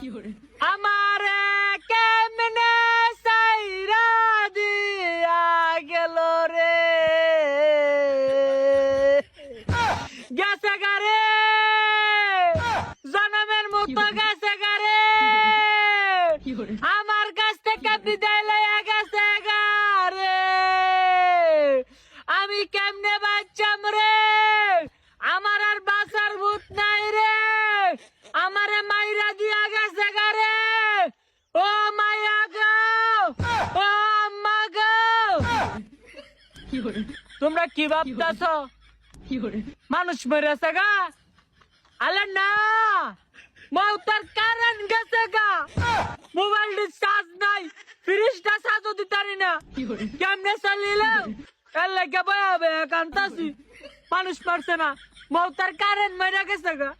আমারে কেমনে সাইরা দিয়া গেল রে গেছে গারে জনমের মতো গেছে গারে আমার কাছ থেকে বিদায় লইয়া গেছে গারে আমি কেমনে বাচ্চাম রে আমার আর বাঁচার ভূত নাই রে আমারে মাইরা দিয়া গেছে গারে ও মায়া গো ও আম্মা গো তোমরা কি ভাবতাছ মানুষ মরেছে গা আলে না মৌতার কারণ গেছে গা মোবাইলটি চার্জ নাই ফ্রিজটা চার্জও দিতারি না কেমনে চালিলে এর লাগে বয়া বয়া কান্তাছি মানুষ পারছে না মৌতার কারণ মরে গেছে গা